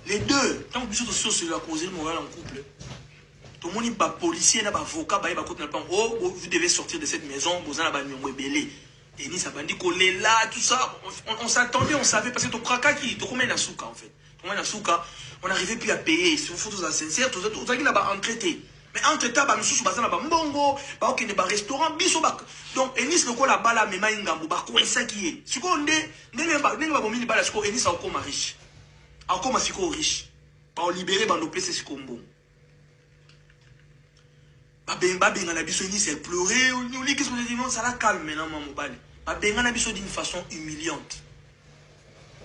Les deux, tant que vous la cause morale en couple, tout le monde est policier, avocat, vous devez sortir de cette maison, vous avez un belé. Et ni ça va dire qu'on est là, tout ça. On s'attendait, on savait, parce que ton kraka qui, tu combien d'asouka en fait. On n'arrivait plus à payer. Si vous faites tout ça sincère, tout ça, qui là-bas entreté. Mais entre-temps, bah, nous sommes dans mbongo, bah, ok, des restaurants, biso, bah. Donc, Enis, le coup là-bas, là, mais maïngambo, bah, quoi, ça qui est. Si on est, n'est pas bon, bah, Enis a encore riche. Encore ma siko riche. Bah, on libéré, bah, nos places, c'est combo. Bah, ben, on a biso, Enis, elle pleurait, on dit, qu'est-ce qu'on dit, non, ça la calme, maintenant, maman, bah, ben, on a biso d'une façon humiliante.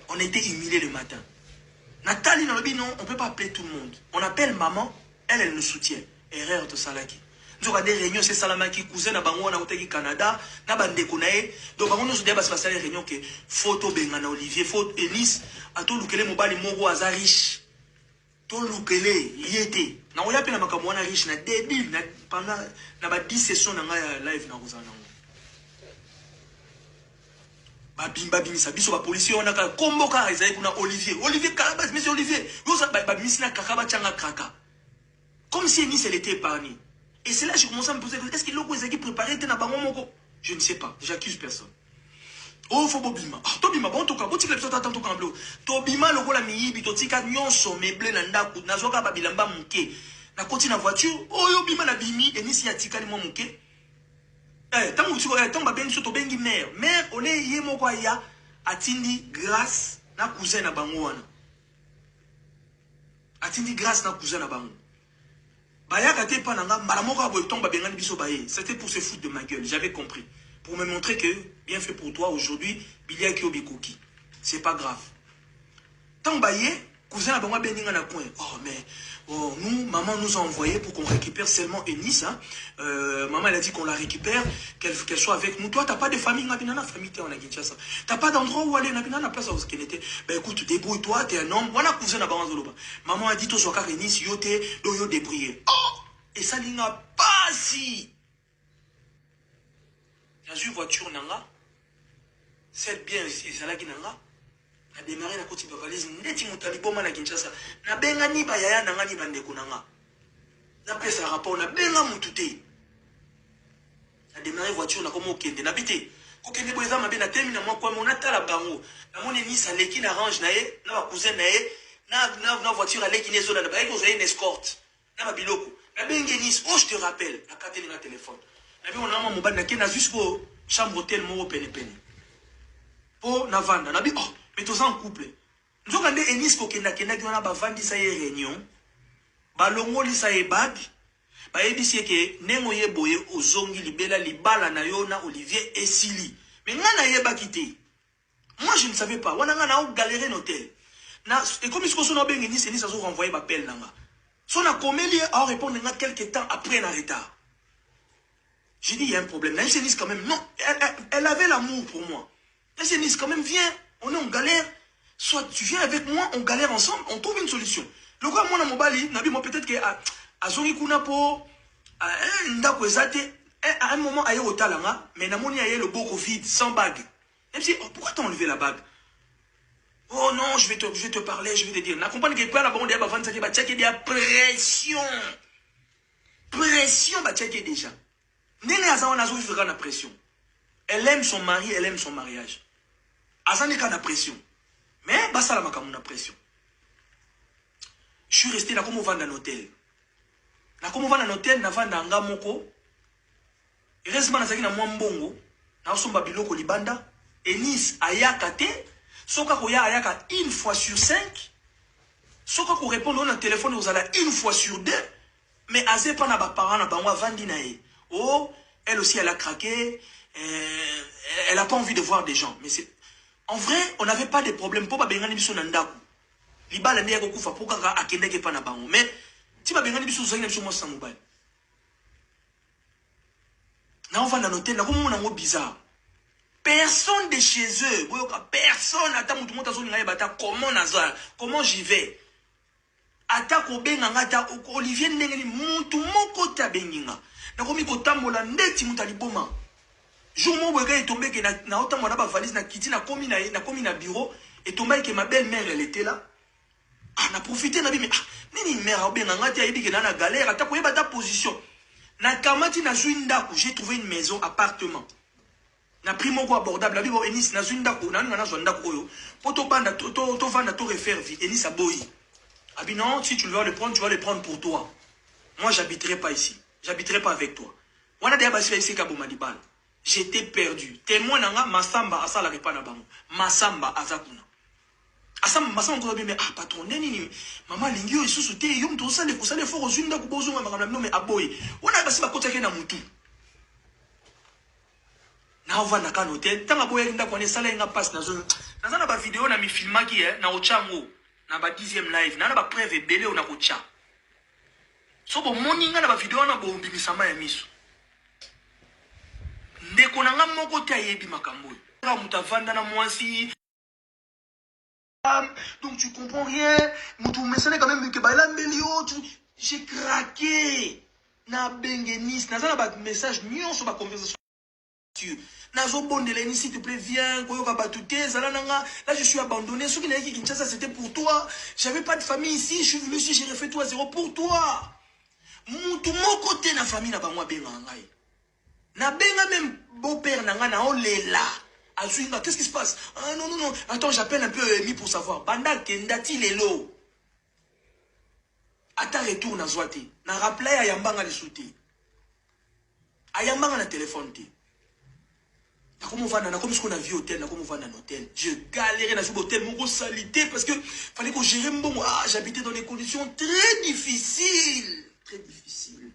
On était humiliés le matin. Nathalie, non, on ne peut pas appeler tout le monde. On appelle maman, elle nous soutient. Erreur de Salaki. Nous avons des réunions, c'est Salamaki, cousin, na bango, na au Canada, na bande konae. Donc, nous avons des réunions que photo bengana Olivier, photo Enis, à tout l'oukele mobali moro aza riche. Tout l'oukele, yété. Na oya pe na makamwana riche, na débile, pendant, na ba 10 sessions na live na rozana. Babimba bimisa biso ba policier on a ka komboka ezali kuna Olivier Kalabas monsieur Olivier yo ça ba misina kakaba changa kaka comme si Enis elle était épargnée. Et c'est là que je commence à me poser est-ce que l'oko ezaki préparé te na bango moko je ne sais pas, j'accuse personne. Oh faut bobima ah tobima bon to ka botika biso tata to kamblo tobima loko la miyibi to tika nyonso meble na ndaku na zoka ba bilamba muke na koti na voiture oh yo bima na bimi Enis ya tika ni mo muke. Tant que tu bengi mère on est yemo kwa ya atindi grâce na cousin na bango wana atindi grâce na cousin na bango baya kate pa nanga malamoko abo tomba bengani biso baye c'était pour se foutre de ma gueule j'avais compris pour me montrer que bien fait pour toi aujourd'hui bilia ki obikoki c'est pas grave tant baye cousin na bango beninga na coin oh mais oh, nous, maman nous a envoyé pour qu'on récupère seulement Enis. Hein. Maman, elle a dit qu'on la récupère, qu'elle soit avec nous. Toi, t'as pas de famille, Nabinana, famille, t'es en Kinshasa. T'as pas d'endroit où aller, Nabinana, place où qu'elle était. Ben écoute, débrouille-toi, t'es un homme. Voilà, cousin Nabaranzoloba. Maman a dit, toi, sois Enis, yote, doyo débrouiller. Oh! Et ça n'a pas si. J'ai une voiture, nanga. C'est bien, c'est ça là qui nanga. A démarré la côte de valise, neti mutaliboma na Kinshasa. Na benga ni ba yaya nanga ni bande kunanga. Na pesa rapport na benga mutute. A démarré voiture na komo kende na bité. Ko kende boza mabe na temi na mwa kwa mona tala bango. Na mone ni sa leki na range na ye, na ba cousin na ye, na voiture aleki nezo na ba ko za une escorte. Na ba biloko. Na benga Nice, oh je te rappelle, na kateli na téléphone. Na bi on a mwa mobali na kena jusqu'au chambre hôtel mo pene. Po na vanda na bi oh mais tous en couple. Nous avons dit Enis kokenda kenda qui on a bavandi sa réunion. Balongoli sa ebag. Ba ebisi ke nengo ye boye ozongi libela libala na yona Olivier Esili. Mais ngana yeba kité. Moi je ne savais pas. Wana ngana o galérer l'hôtel. Na et comme ce qu'on a bien Enis a renvoyé ma pelle nanga. Son a commélié à répondre nga quelques temps après un retard. J'ai dit il y a un problème. Nancy Enis quand même non, elle avait l'amour pour moi. Nancy Enis quand même viens. On est en galère. Soit tu viens avec moi, on galère ensemble, on trouve une solution. Le gars, moi, dans mon bali, moi, peut-être que à Zongi Kunapo, à un moment, aïe au talanga, mais n'a mon aïe le beau Covid, sans bague. Et puis, oh, pourquoi t'as enlevé la bague? Oh non, je vais te parler, je vais te dire. N'a compris que quoi, là-bas, on dit, bah, il y a pression. Pression, bah, tchèque déjà. Néné Azan, on a joué la pression. Elle aime son mari, elle aime son mariage. Azan est la pression. Mais basa la makamuna pression. Je suis resté là comme on vend dans l'hôtel. Là comme on vend dans l'hôtel, na vend dans ngamoko. Heureusement na zaki na mwambongo, na osomba biloko libanda. Enis ayaka te, soka koya ayaka une fois sur 5. Soka ko répondre au téléphone aux ala une fois sur 2. Mais azé pas na ba parents na bango vandi na e. Oh, elle aussi elle a craqué. Elle a pas envie de voir des gens. Mais c'est en vrai, on n'avait pas de problème. Pour bengani biso nandaku. Libala ne yako kufa poka ka akendeke pa na bango. Mais si bengani biso zanga biso mo sa mobile. Na on va dans l'hôtel, na comme on bizarre. Personne de chez eux, personne ata mutu mota zo ngai bata comment j'y vais. Ata ko benga ngata Olivier ndengeni mutu moko ta benginga. Na komi ko tambola ndeti muta liboma. Jour où le gars est tombé, que na autant mon valise na kiti na komi na bureau et tombé que ma belle-mère elle était là. Ah, na profité na bi mais nini mère obenga ngati ayibi ke na galère ata koyeba ta position. Na kamati na ndako, j'ai trouvé une maison appartement. Na prix moko abordable la bi bo Enis na ndako na ngana zo ndako oyo. Poto banda to vanda to refaire vie Enis aboyi. Abi non, si tu veux le prendre, tu vas le prendre pour toi. Moi j'habiterai pas ici. J'habiterai pas avec toi. Wana de basi ici ka bomadibal. J'étais perdu. Témoin nanga masamba asala repa na bango. Masamba azakuna. Asamba masamba ko mais ah patron neni maman lingio isusu te yo mto sale ko sale fort ozunda ko bozunga makamba no mais aboyi. Wana basi bakota ke na mutu. Na ovanda ka hotel tanga boye nda ko ne sala nga passe na zone. Na ba vidéo na mi filmaki na ochango na ba 10e live na ba preuve belé on a ko cha. So bo moninga na ba vidéo na bo mbimisama ya miso. Ndeko na nga moko te ayebi makambo. Nga mutavanda na mwasi. Donc tu comprends rien. Mutu mesane quand même que baila mbelio, j'ai craqué. Na bengenis, na zana ba message nyonso ba conversation. Nazo bondele s'il te plaît viens, koyoka batute zala nanga. Là je suis abandonné, ce qui n'a qui Kinshasa c'était pour toi. J'avais pas de famille ici, je suis venu ici, j'ai refait toi zéro pour toi. Mutu moko te na famille na ba mwa benga ngai. Na benga même beau-père nanga na olela. Qu'est-ce qui se passe? Ah non, non, non. Attends, j'appelle un peu Emi pour savoir. Banda kendati lelo. Ata retour na zwate. Na rappelé à Yambanga le souté. A Yambanga na téléphone te. Na comme on va na comme ce qu'on a vu hôtel, na comme on va dans hôtel. Je galérais dans ce hôtel, mon gros salité parce que fallait qu'on gère bon. Ah, j'habitais dans des conditions très difficiles. Très difficiles.